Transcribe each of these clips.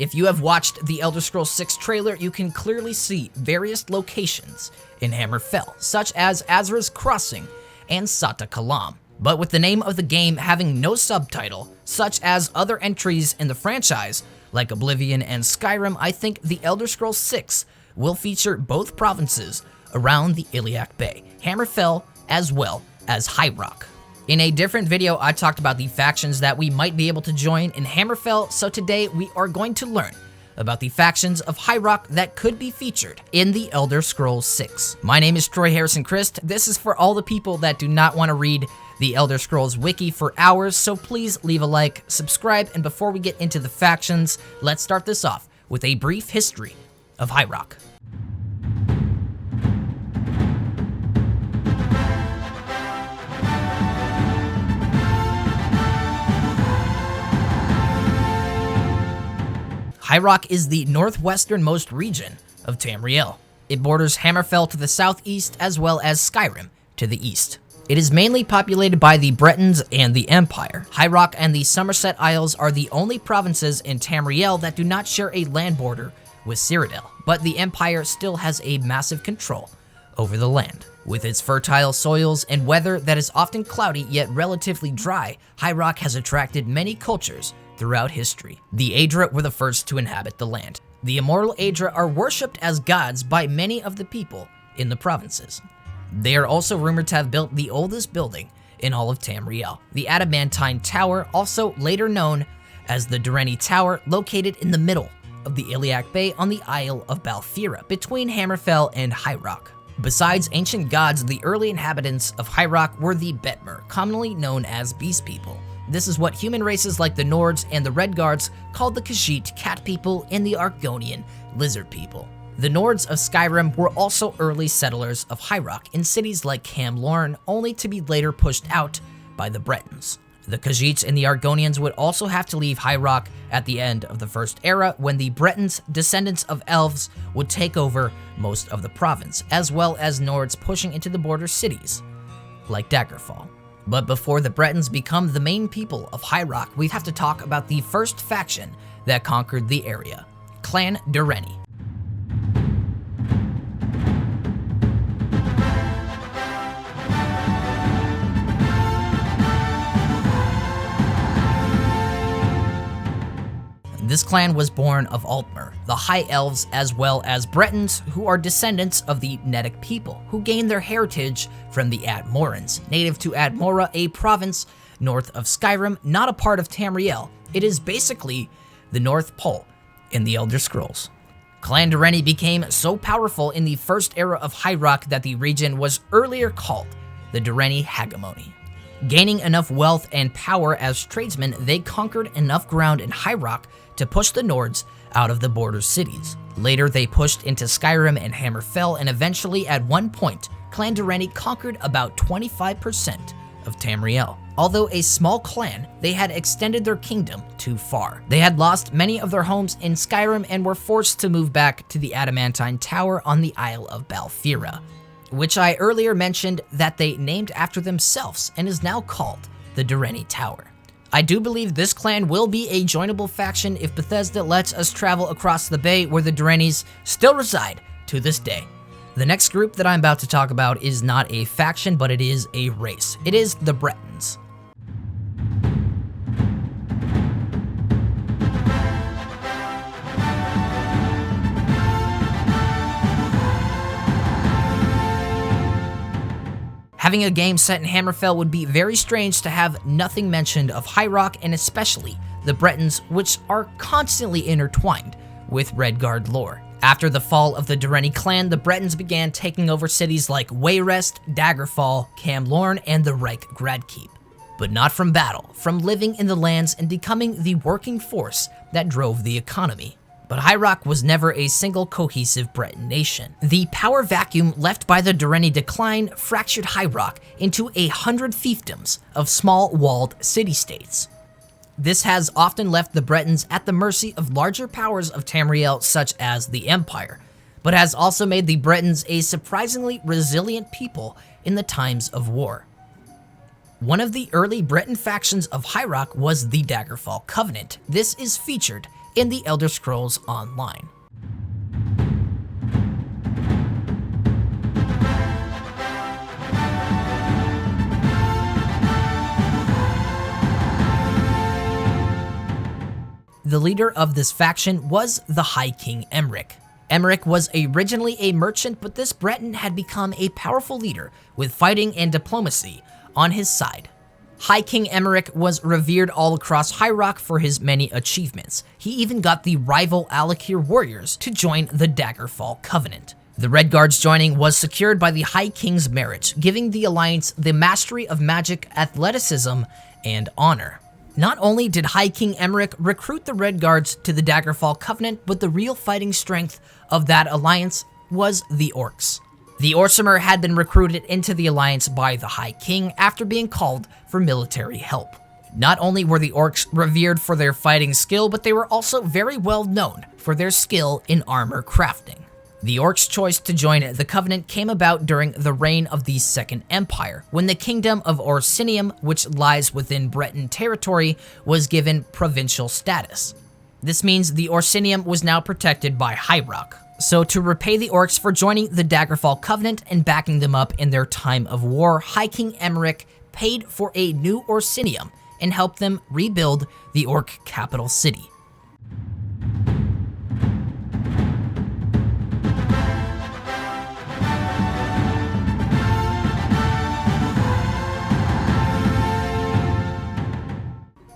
If you have watched the Elder Scrolls 6 trailer, you can clearly see various locations in Hammerfell, such as Azra's Crossing and Sata Kalam. But with the name of the game having no subtitle, such as other entries in the franchise, like Oblivion and Skyrim, I think the Elder Scrolls 6 will feature both provinces around the Iliac Bay, Hammerfell, as well as High Rock. In a different video, I talked about the factions that we might be able to join in Hammerfell, so today we are going to learn about the factions of High Rock that could be featured in the Elder Scrolls 6. My name is Troy Harrison Chriest. This is for all the people that do not want to read the Elder Scrolls wiki for hours, so please leave a like, subscribe, and before we get into the factions, let's start this off with a brief history of High Rock. High Rock is the northwesternmost region of Tamriel. It borders Hammerfell to the southeast as well as Skyrim to the east. It is mainly populated by the Bretons and the Empire. High Rock and the Somerset Isles are the only provinces in Tamriel that do not share a land border with Cyrodiil, but the Empire still has a massive control over the land. With its fertile soils and weather that is often cloudy yet relatively dry, High Rock has attracted many cultures throughout history. The Aedra were the first to inhabit the land. The immortal Aedra are worshipped as gods by many of the people in the provinces. They are also rumored to have built the oldest building in all of Tamriel, the Adamantine Tower, also later known as the DIRENNI Tower, located in the middle of the Iliac Bay on the Isle of Balfira, between Hammerfell and High Rock. Besides ancient gods, the early inhabitants of High Rock were the Betmer, commonly known as Beast People. This is what human races like the Nords and the Redguards called the Khajiit Cat People and the Argonian Lizard People. The Nords of Skyrim were also early settlers of High Rock in cities like Cam Lorne, only to be later pushed out by the Bretons. The Khajiits and the Argonians would also have to leave High Rock at the end of the First Era, when the Bretons, descendants of elves, would take over most of the province, as well as Nords pushing into the border cities like Daggerfall. But before the Bretons become the main people of High Rock, we have to talk about the first faction that conquered the area, Clan DIRENNI. This clan was born of Altmer, the High Elves, as well as Bretons, who are descendants of the Nedic people, who gained their heritage from the Admorans, native to Admora, a province north of Skyrim, not a part of Tamriel. It is basically the North Pole in the Elder Scrolls. Clan DIRENNI became so powerful in the First Era of High Rock that the region was earlier called the DIRENNI Hegemony. Gaining enough wealth and power as tradesmen, they conquered enough ground in High Rock to push the Nords out of the border cities. Later, they pushed into Skyrim and Hammerfell, and eventually, at one point, Clan DIRENNI conquered about 25% of Tamriel. Although a small clan, they had extended their kingdom too far. They had lost many of their homes in Skyrim and were forced to move back to the Adamantine Tower on the Isle of Balfira, which I earlier mentioned that they named after themselves and is now called the DIRENNI Tower. I do believe this clan will be a joinable faction if Bethesda lets us travel across the bay, where the DIRENNIs still reside to this day. The next group that I'm about to talk about is not a faction, but it is a race. It is the Bretons. Having a game set in Hammerfell would be very strange to have nothing mentioned of High Rock, and especially the Bretons, which are constantly intertwined with Redguard lore. After the fall of the DIRENNI clan, the Bretons began taking over cities like Wayrest, Daggerfall, Cam Lorne, and the Reich Gradkeep. But not from battle, from living in the lands and becoming the working force that drove the economy. But High Rock was never a single cohesive Breton nation. The power vacuum left by the DIRENNI decline fractured High Rock into 100 fiefdoms of small walled city-states. This has often left the Bretons at the mercy of larger powers of Tamriel, such as the Empire, but has also made the Bretons a surprisingly resilient people in the times of war. One of the early Breton factions of High Rock was the Daggerfall Covenant. This is featured in the Elder Scrolls Online. The leader of this faction was the High King Emeric. Emeric was originally a merchant, but this Breton had become a powerful leader with fighting and diplomacy on his side. High King Emeric was revered all across High Rock for his many achievements. He even got the rival Alakir warriors to join the Daggerfall Covenant. The Redguards joining was secured by the High King's marriage, giving the Alliance the mastery of magic, athleticism, and honor. Not only did High King Emeric recruit the Redguards to the Daggerfall Covenant, but the real fighting strength of that alliance was the Orcs. The Orsimer had been recruited into the alliance by the High King after being called for military help. Not only were the Orcs revered for their fighting skill, but they were also very well known for their skill in armor crafting. The Orcs' choice to join the Covenant came about during the reign of the Second Empire, when the Kingdom of Orsinium, which lies within Breton territory, was given provincial status. This means the Orsinium was now protected by High Rock. So to repay the Orcs for joining the Daggerfall Covenant and backing them up in their time of war, High King Emeric paid for a new Orsinium and helped them rebuild the Orc capital city.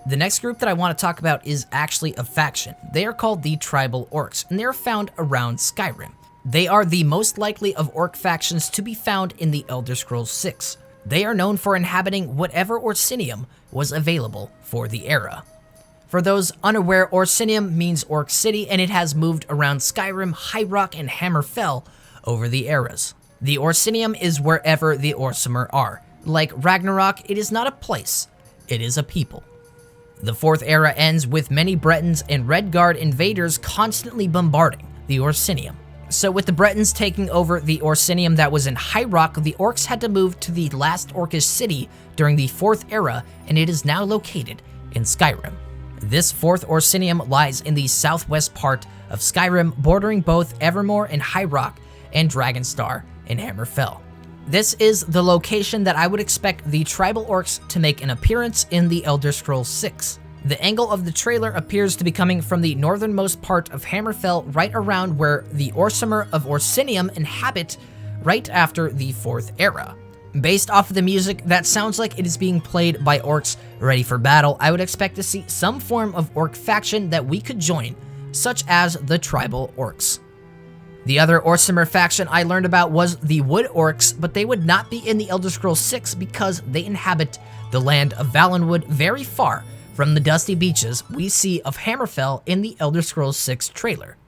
The next group that I want to talk about is actually a faction. They are called the Tribal Orcs, and they are found around Skyrim. They are the most likely of orc factions to be found in the Elder Scrolls 6. They are known for inhabiting whatever Orsinium was available for the era. For those unaware, Orsinium means Orc City, and it has moved around Skyrim, High Rock, and Hammerfell over the eras. The Orsinium is wherever the Orsimer are. Like Ragnarok, it is not a place, it is a people. The Fourth Era ends with many Bretons and Redguard invaders constantly bombarding the Orsinium. So with the Bretons taking over the Orsinium that was in High Rock, the Orcs had to move to the last Orcish city during the Fourth Era, and it is now located in Skyrim. This Fourth Orsinium lies in the southwest part of Skyrim, bordering both Evermore and High Rock, and Dragonstar and Hammerfell. This is the location that I would expect the Tribal Orcs to make an appearance in the Elder Scrolls 6. The angle of the trailer appears to be coming from the northernmost part of Hammerfell, right around where the Orsimer of Orsinium inhabit right after the Fourth Era. Based off of the music, that sounds like it is being played by orcs ready for battle. I would expect to see some form of orc faction that we could join, such as the Tribal Orcs. The other Orsimer faction I learned about was the Wood Orcs, but they would not be in the Elder Scrolls 6 because they inhabit the land of Valenwood, very far from the dusty beaches we see of Hammerfell in the Elder Scrolls 6 trailer.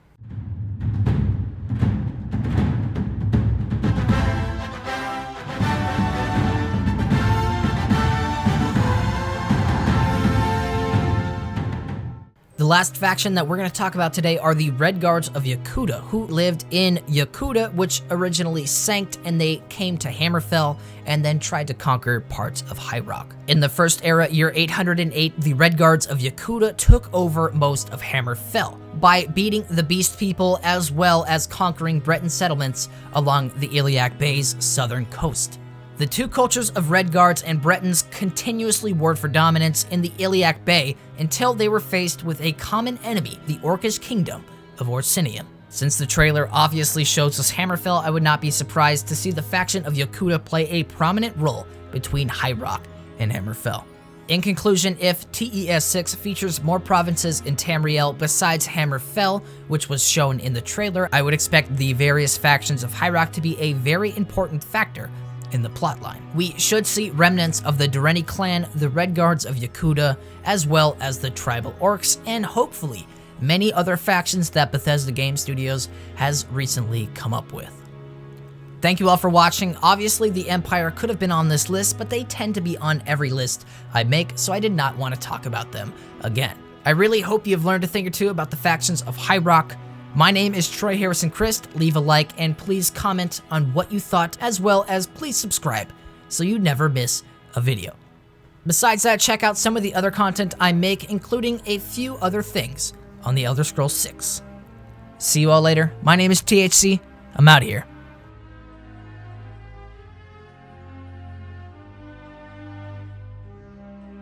The last faction that we're going to talk about today are the Redguards of YOKUDA, who lived in YOKUDA, which originally sank, and they came to Hammerfell and then tried to conquer parts of High Rock. In the First Era, year 808, the Redguards of YOKUDA took over most of Hammerfell by beating the Beast People as well as conquering Breton settlements along the Iliac Bay's southern coast. The two cultures of Redguards and Bretons continuously warred for dominance in the Iliac Bay until they were faced with a common enemy, the Orcish kingdom of Orsinium. Since the trailer obviously shows us Hammerfell, I would not be surprised to see the faction of YOKUDA play a prominent role between High Rock and Hammerfell. In conclusion, if TES 6 features more provinces in Tamriel besides Hammerfell, which was shown in the trailer, I would expect the various factions of High Rock to be a very important factor in the plotline. We should see remnants of the DIRENNI clan, the Redguards of YOKUDA, as well as the Tribal Orcs, and hopefully many other factions that Bethesda Game Studios has recently come up with. Thank you all for watching. Obviously, the Empire could have been on this list, but they tend to be on every list I make, so I did not want to talk about them again. I really hope you've learned a thing or two about the factions of High Rock. My name is Troy Harrison Chriest. Leave a like and please comment on what you thought, as well as please subscribe so you never miss a video. Besides that, check out some of the other content I make, including a few other things on The Elder Scrolls 6. See you all later. My name is THC. I'm out of here.